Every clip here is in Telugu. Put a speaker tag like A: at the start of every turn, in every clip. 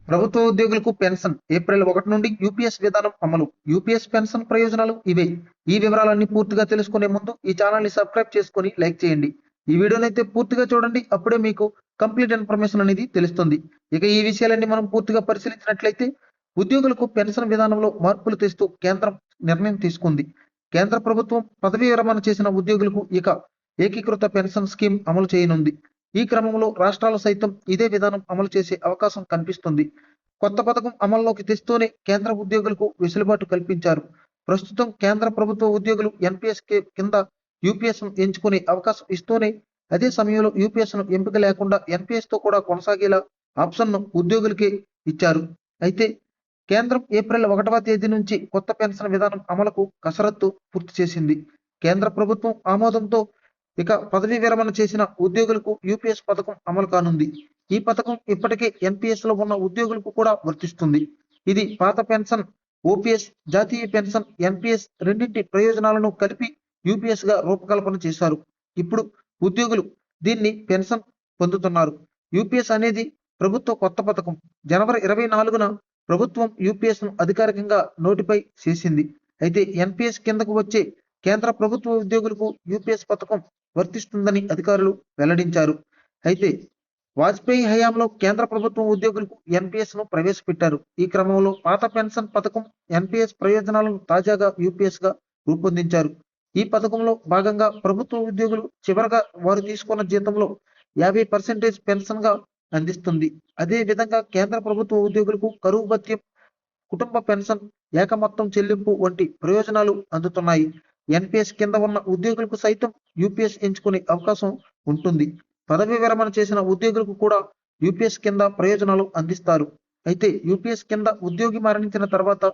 A: ప్రభుత్వ ఉద్యోగులకు పెన్షన్ ఏప్రిల్ 1 నుండి యూపీఎస్ విధానం అమలు. యూపీఎస్ పెన్షన్ ప్రయోజనాలు ఇవే. ఈ వివరాలన్నీ పూర్తిగా తెలుసుకునే ముందు ఈ ఛానల్‌ని సబ్స్క్రైబ్ చేసుకొని లైక్ చేయండి. ఈ వీడియోనైతే పూర్తిగా చూడండి. అప్పుడే మీకు కంప్లీట్ ఇన్ఫర్మేషన్ అనేది తెలుస్తుంది. ఇక ఈ విషయాలన్నీ మనం పూర్తిగా పరిశీలించినట్లయితే ఉద్యోగులకు పెన్షన్ విధానంలో మార్పులు తెస్తూ కేంద్రం నిర్ణయం తీసుకుంది. కేంద్ర ప్రభుత్వం పదవీ విరమణ చేసిన ఉద్యోగులకు ఇక ఏకీకృత పెన్షన్ స్కీమ్ అమలు చేయనుంది. ఈ క్రమంలో రాష్ట్రాలు సైతం ఇదే విధానం అమలు చేసే అవకాశం కనిపిస్తుంది. కొత్త పథకం అమల్లోకి తెస్తూనే కేంద్ర ఉద్యోగులకు వెసులుబాటు కల్పించారు. ప్రస్తుతం కేంద్ర ప్రభుత్వ ఉద్యోగులు ఎన్‌పీఎస్ కింద యూపీఎస్‌ను ఎంచుకునే అవకాశం ఇస్తూనే అదే సమయంలో యూపీఎస్‌ను ఎంపిక లేకుండా ఎన్‌పీఎస్‌తో కూడా కొనసాగేలా ఆప్షన్‌ను ఉద్యోగులకే ఇచ్చారు. అయితే కేంద్రం ఏప్రిల్ 1వ తేదీ నుంచి కొత్త పెన్షన్ విధానం అమలుకు కసరత్తు పూర్తి చేసింది. కేంద్ర ప్రభుత్వం ఆమోదంతో ఇక పదవీ విరమణ చేసిన ఉద్యోగులకు యూపీఎస్ పథకం అమలు కానుంది. ఈ పథకం ఇప్పటికే ఎన్‌పీఎస్‌లో ఉన్న ఉద్యోగులకు కూడా వర్తిస్తుంది. ఇది పాత పెన్షన్, ఓపీఎస్, జాతీయ పెన్షన్, ఎన్‌పీఎస్ రెండింటి ప్రయోజనాలను కలిపి యూపీఎస్‌గా రూపకల్పన చేశారు. ఇప్పుడు ఉద్యోగులు దీన్ని పెన్షన్ పొందుతున్నారు. యూపీఎస్ అనేది ప్రభుత్వ కొత్త పథకం. జనవరి 24న ప్రభుత్వం యూపీఎస్‌ను అధికారికంగా నోటిఫై చేసింది. అయితే ఎన్‌పీఎస్ కిందకు వచ్చే కేంద్ర ప్రభుత్వ ఉద్యోగులకు యూపీఎస్ పథకం వర్తిస్తుందని అధికారులు వెల్లడించారు. అయితే వాజ్పేయి హయాంలో కేంద్ర ప్రభుత్వం ఉద్యోగులకు ఎన్‌పీఎస్‌ను ప్రవేశపెట్టారు. ఈ క్రమంలో పాత పెన్షన్ పథకం, ఎన్‌పీఎస్ ప్రయోజనాలను తాజాగా యూపీఎస్‌గా రూపొందించారు. ఈ పథకంలో భాగంగా ప్రభుత్వ ఉద్యోగులు చివరగా వారు తీసుకున్న జీతంలో 50% పెన్షన్‌గా అందిస్తుంది. అదే విధంగా కేంద్ర ప్రభుత్వ ఉద్యోగులకు కరువు భత్యం, కుటుంబ పెన్షన్, ఏక మొత్తం చెల్లింపు వంటి ప్రయోజనాలు అందుతున్నాయి. ఎన్‌పీఎస్ కింద ఉన్న ఉద్యోగులకు సైతం యూపీఎస్ ఎంచుకునే అవకాశం ఉంటుంది. పదవీ విరమణ చేసిన ఉద్యోగులకు కూడా యూపీఎస్ కింద ప్రయోజనాలు అందిస్తారు. అయితే యూపీఎస్ కింద ఉద్యోగి మరణించిన తర్వాత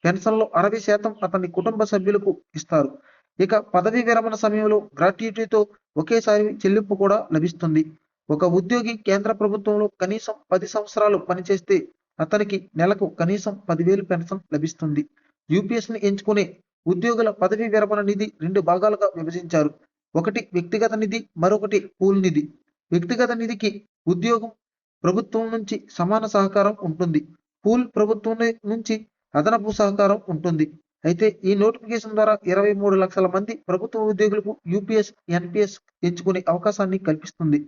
A: పెన్షన్‌లో 60% అతని కుటుంబ సభ్యులకు ఇస్తారు. ఇక పదవీ విరమణ సమయంలో గ్రాట్యుటీతో ఒకేసారి చెల్లింపు కూడా లభిస్తుంది. ఒక ఉద్యోగి కేంద్ర ప్రభుత్వంలో కనీసం 10 సంవత్సరాలు పనిచేస్తే అతనికి నెలకు కనీసం 10,000 పెన్షన్ లభిస్తుంది. యూపీఎస్‌ని ఎంచుకునే ఉద్యోగుల పదవీ విరమణ నిధి 2 భాగాలుగా విభజించారు. ఒకటి వ్యక్తిగత నిధి, మరొకటి పూల్ నిధి. వ్యక్తిగత నిధికి ఉద్యోగం ప్రభుత్వం నుంచి సమాన సహకారం ఉంటుంది. పూల్ ప్రభుత్వం నుంచి అదనపు సహకారం ఉంటుంది. అయితే ఈ నోటిఫికేషన్ ద్వారా 23 లక్షల మంది ప్రభుత్వ ఉద్యోగులకు యూపీఎస్, ఎన్‌పీఎస్ ఎంచుకునే అవకాశాన్ని కల్పిస్తుంది.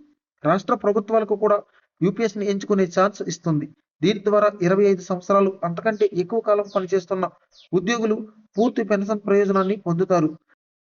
A: రాష్ట్ర ప్రభుత్వాలకు కూడా యూపీఎస్‌ని ఎంచుకునే ఛాన్స్ ఇస్తుంది. దీని ద్వారా 25 సంవత్సరాలు అంతకంటే ఎక్కువ కాలం పనిచేస్తున్న ఉద్యోగులు పూర్తి పెన్షన్ ప్రయోజనాన్ని పొందుతారు.